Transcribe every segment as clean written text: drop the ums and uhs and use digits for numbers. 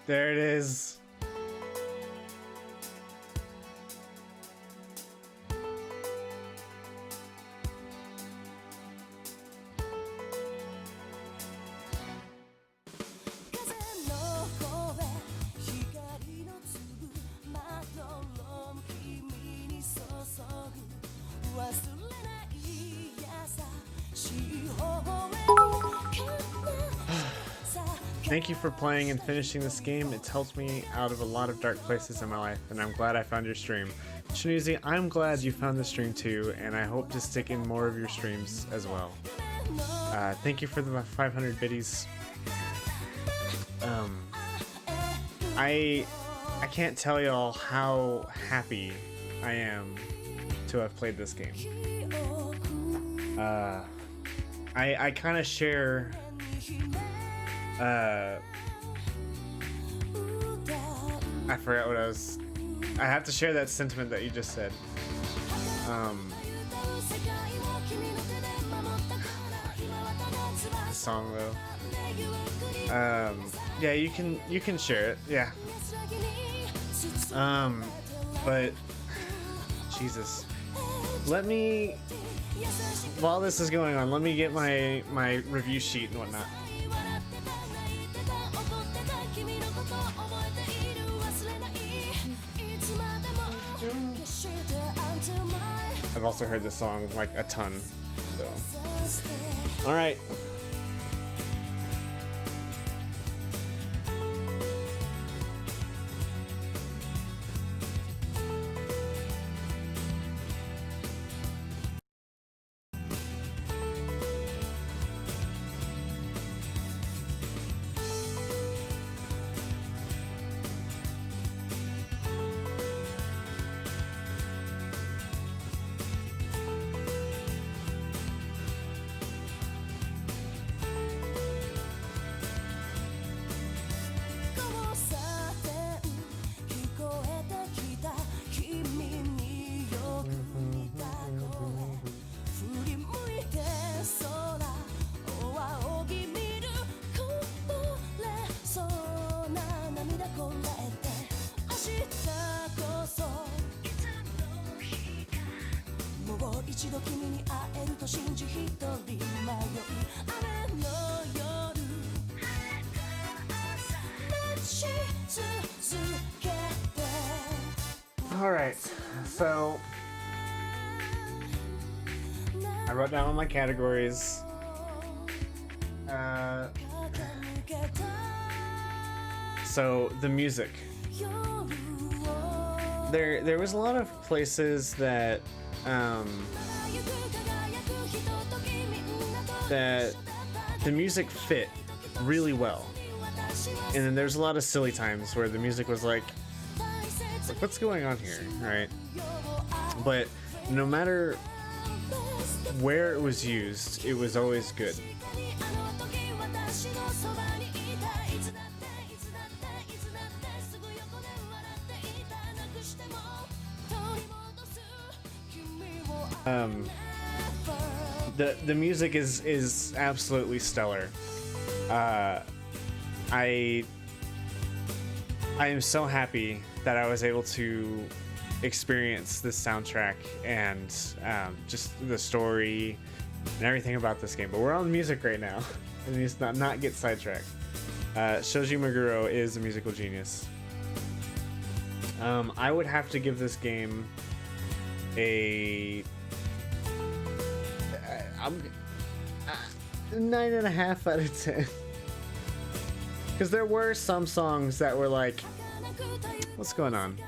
There it is. Thank you for playing and finishing this game. It's helped me out of a lot of dark places in my life, and I'm glad I found your stream. Shanuzi, I'm glad you found the stream too, and I hope to stick in more of your streams as well. Thank you for the 500 biddies. I can't tell y'all how happy I am to have played this game. I kind of share I forgot what I have to share that sentiment that you just said. The song though. Yeah, you can share it. Yeah. But Jesus, let me, while this is going on, let me get my review sheet and whatnot. I've also heard this song like a ton, so. All right. Alright, so I wrote down all my categories. So the music. There was a lot of places that that the music fit really well. And then there's a lot of silly times where the music was like, what's going on here, right? But no matter where it was used, it was always good. The music is absolutely stellar. I am so happy that I was able to experience this soundtrack and just the story and everything about this game. But we're on music right now, and let's not get sidetracked. Shoji Meguro is a musical genius. I would have to give this game a 9.5 out of 10. Because there were some songs that were like, what's going on?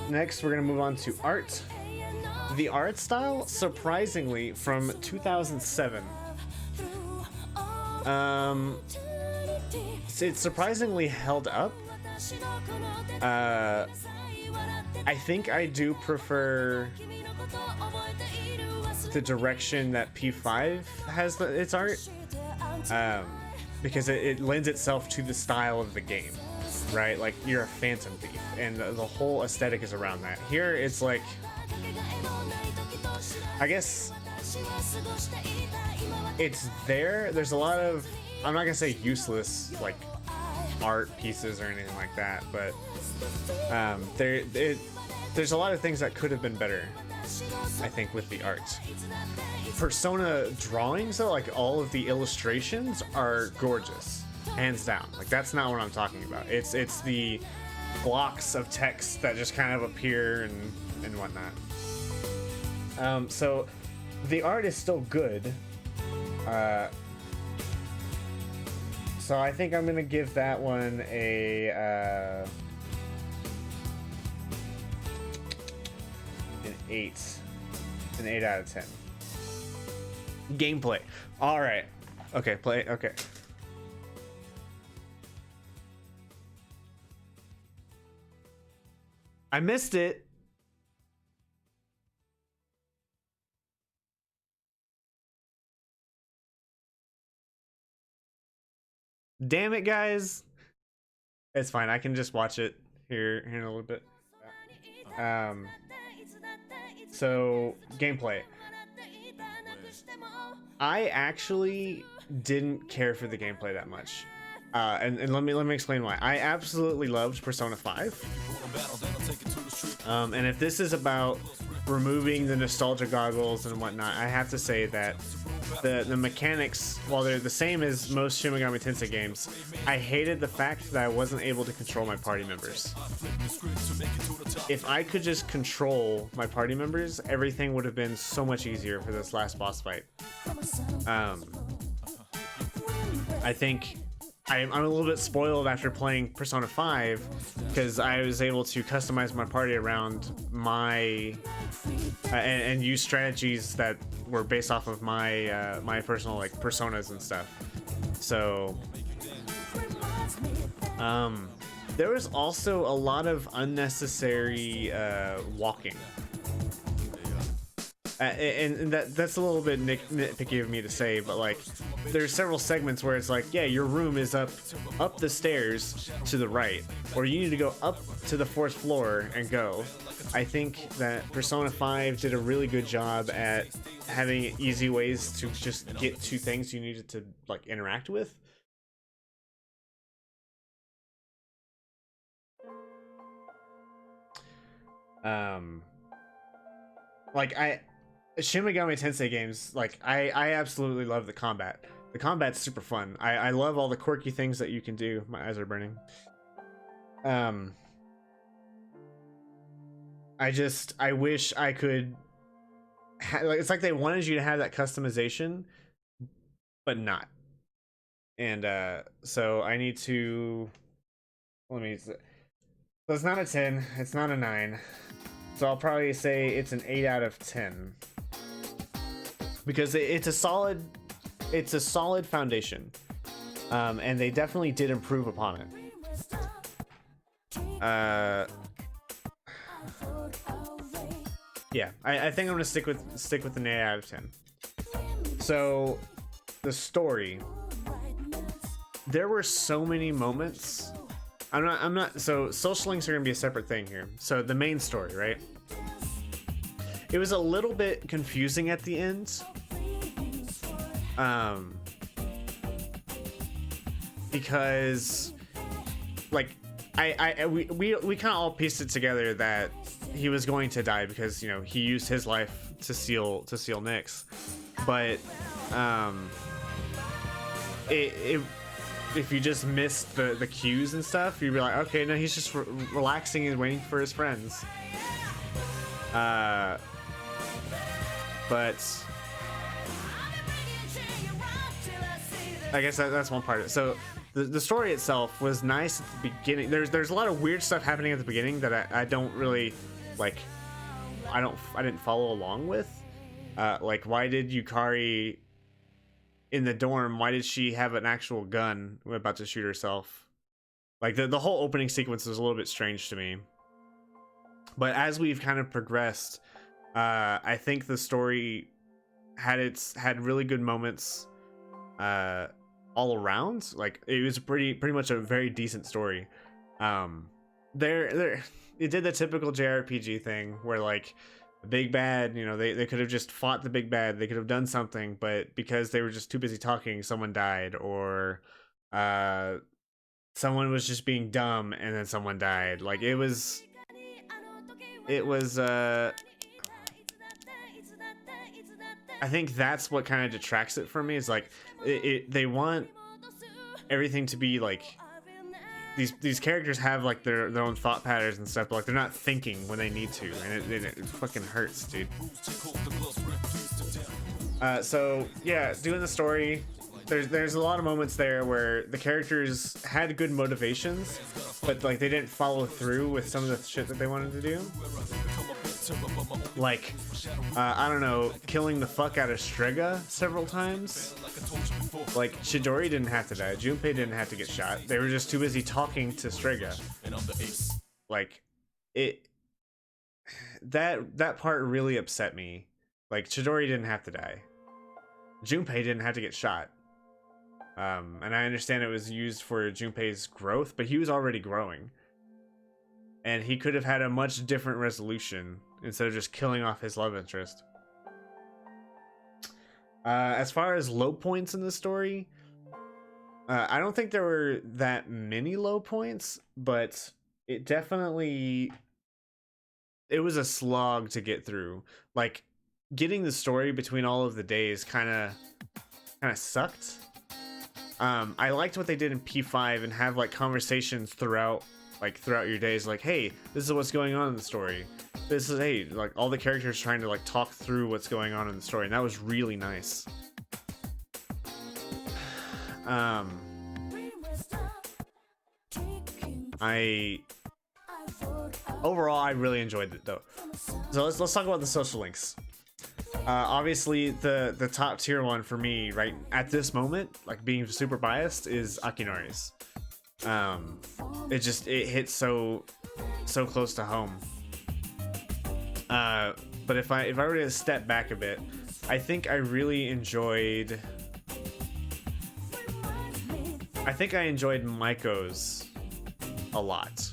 Next, we're gonna move on to art. The art style, surprisingly, from 2007. It surprisingly held up. I think I do prefer the direction that P5 has its art, because it lends itself to the style of the game, right? Like, you're a phantom thief, and the whole aesthetic is around that. Here, it's like, I guess it's there. There's a lot of, I'm not gonna say useless like art pieces or anything like that, but there's a lot of things that could have been better, I think, with the art. Persona drawings though, like all of the illustrations are gorgeous, hands down. Like that's not what I'm talking about. It's the blocks of text that just kind of appear and whatnot. So the art is still good. So I think I'm gonna give that one an 8. An 8 out of 10. Gameplay. All right. Okay, play. Okay. I missed it. Damn it, guys. It's fine. I can just watch it here in a little bit. So gameplay. I actually didn't care for the gameplay that much, and let me explain why. I absolutely loved Persona 5, and if this is about removing the nostalgia goggles and whatnot, I have to say that the mechanics, while they're the same as most Shin Megami Tensei games, I hated the fact that I wasn't able to control my party members. If I could just control my party members, everything would have been so much easier for this last boss fight. I think I'm a little bit spoiled after playing Persona 5 because I was able to customize my party around my and use strategies that were based off of my my personal like personas and stuff. So there was also a lot of unnecessary walking. And that's a little bit nitpicky of me to say, but like there's several segments where it's like, yeah, your room is up the stairs to the right, or you need to go up to the 4th floor and go. I think that Persona 5 did a really good job at having easy ways to just get to things you needed to like interact with. Like Shin Megami Tensei games, like I absolutely love the combat. The combat's super fun. I love all the quirky things that you can do. My eyes are burning. I wish I could like, it's like they wanted you to have that customization but not. And so I need to, so it's not a 10, it's not a 9. So I'll probably say it's an 8 out of 10. Because it's a solid foundation, and they definitely did improve upon it. Yeah, I think I'm gonna stick with an 8 out of 10. So the story, there were so many moments. I'm not. So social links are gonna be a separate thing here. So the main story, right? It was a little bit confusing at the end. Because like we kind of all pieced it together that he was going to die because, you know, he used his life to seal Nyx. But if you just missed the cues and stuff, you'd be like, okay, no, he's just relaxing and waiting for his friends. But I guess that's one part of it. So the story itself was nice at the beginning. There's a lot of weird stuff happening at the beginning that I don't really like. I didn't follow along with. Like, why did Yukari in the dorm? Why did she have an actual gun about to shoot herself? Like the whole opening sequence was a little bit strange to me. But as we've kind of progressed, I think the story had really good moments all around. Like, it was pretty much a very decent story. It did the typical JRPG thing where like The big bad, you know, they could have just fought the big bad. They could have done something, but because they were just too busy talking, someone died, or uh, someone was just being dumb and then someone died. Like it was I think that's what kind of detracts it from me. Is like they want everything to be like these characters have like their own thought patterns and stuff, but like they're not thinking when they need to, and it fucking hurts, dude. So yeah, doing the story, there's a lot of moments there where the characters had good motivations, but like they didn't follow through with some of the shit that they wanted to do. Like, I don't know, killing the fuck out of Strega several times. Like, Chidori didn't have to die. Junpei didn't have to get shot. They were just too busy talking to Strega. Like, that part really upset me. Like, Chidori didn't have to die. Junpei didn't have to get shot. And I understand it was used for Junpei's growth, but he was already growing. And he could have had a much different resolution instead of just killing off his love interest. As far as low points in the story, I don't think there were that many low points, but it was a slog to get through. Like, getting the story between all of the days kind of sucked. I liked what they did in P5 and have like conversations throughout your days, like, hey, this is what's going on in the story. This is, hey, like all the characters trying to like talk through what's going on in the story, and that was really nice. Overall I really enjoyed it though. So let's talk about the social links. Obviously the top tier one for me right at this moment, like being super biased, is Akinori's. It hits so close to home. But if I were to step back a bit, I think I enjoyed Maiko's a lot.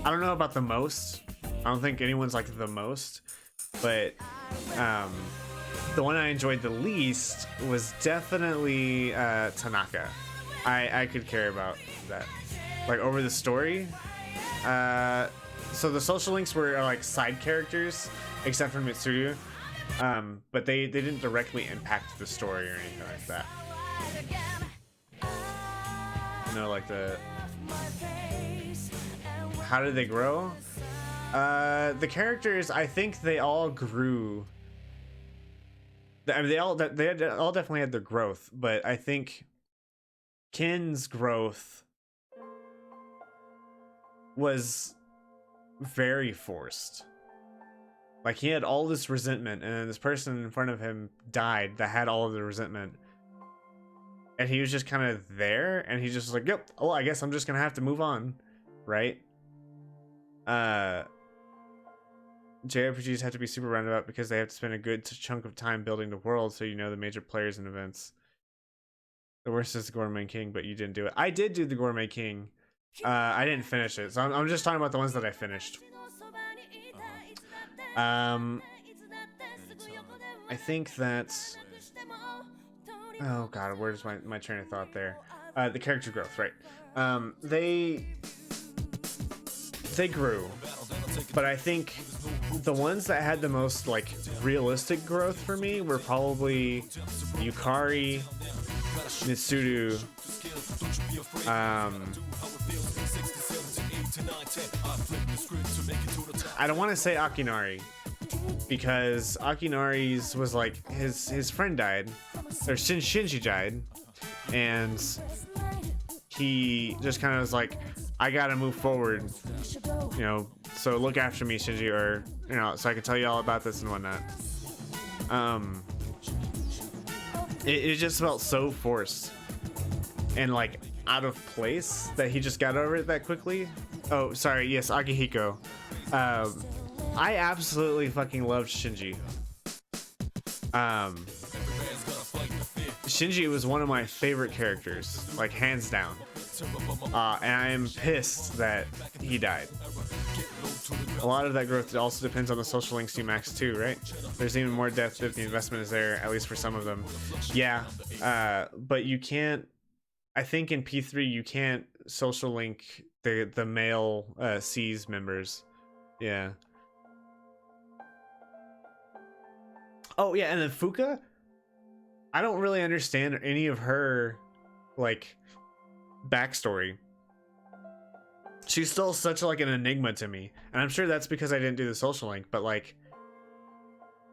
I don't know about the most. I don't think anyone's like the most, but the one I enjoyed the least was definitely Tanaka. I could care about that, like, over the story. So the social links were like side characters, except for Mitsuru, but they didn't directly impact the story or anything like that. You know, like how did they grow? The characters, I think they all grew. I mean, they all definitely had their growth, but I think Ken's growth was very forced. Like, he had all this resentment, and then this person in front of him died that had all of the resentment, and he was just kind of there, and he just was like, yep, well, I guess I'm just gonna have to move on, right? JRPGs have to be super roundabout because they have to spend a good chunk of time building the world, so you know the major players and events. The worst is the Gourmet King, but you didn't do it. I did do the Gourmet King. I didn't finish it, so I'm just talking about the ones that I finished. I think that's... Oh god, where's my train of thought there? The character growth, right? They grew, but I think the ones that had the most like realistic growth for me were probably Yukari, Mitsuru, I don't want to say Akinari, because Akinari's was like his friend died, or Shinji died, and he just kind of was like, I gotta move forward, you know, so look after me, Shinji, or, you know, so I can tell you all about this and whatnot. It just felt so forced and like out of place that he just got over it that quickly. Oh, sorry, yes, Akihiko. I absolutely fucking loved Shinji. Shinji was one of my favorite characters, like hands down. And I am pissed that he died. a lot of that growth also depends on the social links you max too, right? There's even more depth if the investment is there, at least for some of them. Yeah, but you can't. I think in P3 you can't social link the male C's members. Yeah. Oh yeah, and then Fuka, I don't really understand any of her like backstory. She's still such like an enigma to me, and I'm sure that's because I didn't do the social link, but like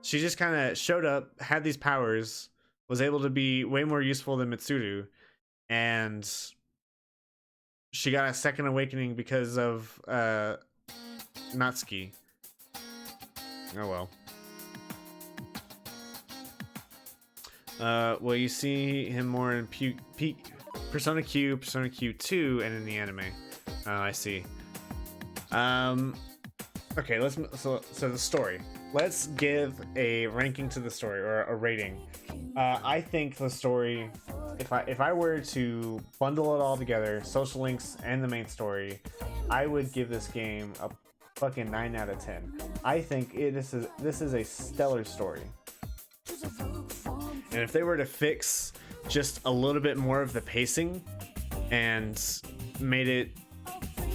she just kind of showed up, had these powers, was able to be way more useful than Mitsuru, and she got a second awakening because of Natsuki. Oh well. Well, you see him more in Persona Q, Persona Q2, and in the anime. I see. Okay, so the story. Let's give a ranking to the story, or a rating. I think the story, if I were to bundle it all together, social links and the main story, I would give this game a fucking 9 out of 10. I think this is a stellar story. And if they were to fix just a little bit more of the pacing and made it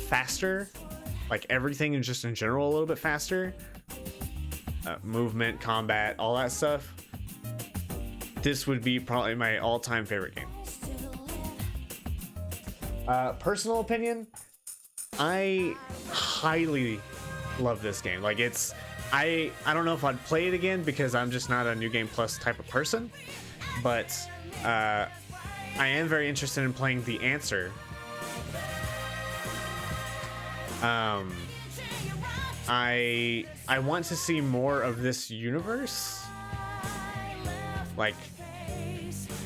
faster, like everything just in general a little bit faster, movement, combat, all that stuff, this would be probably my all-time favorite game. Personal opinion, I highly love this game. Like I don't know if I'd play it again because I'm just not a New Game Plus type of person, but I am very interested in playing The Answer. I want to see more of this universe. Like,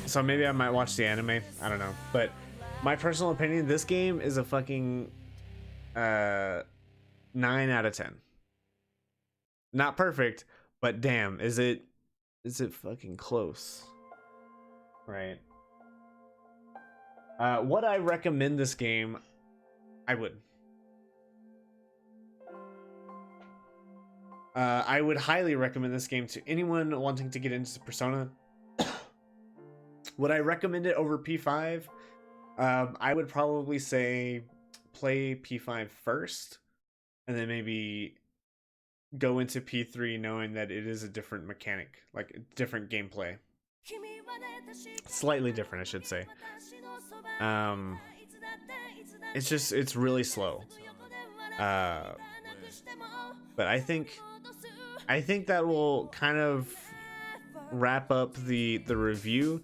so maybe I might watch the anime. I don't know, but my personal opinion, this game is a fucking 9 out of 10. Not perfect, but damn, is it fucking close, right? Would I recommend this game? I would. I would highly recommend this game to anyone wanting to get into Persona. Would I recommend it over P5? I would probably say play P5 first, and then maybe go into P3 knowing that it is a different mechanic, like different gameplay. Slightly different, I should say. It's really slow. But I think that will kind of wrap up the review.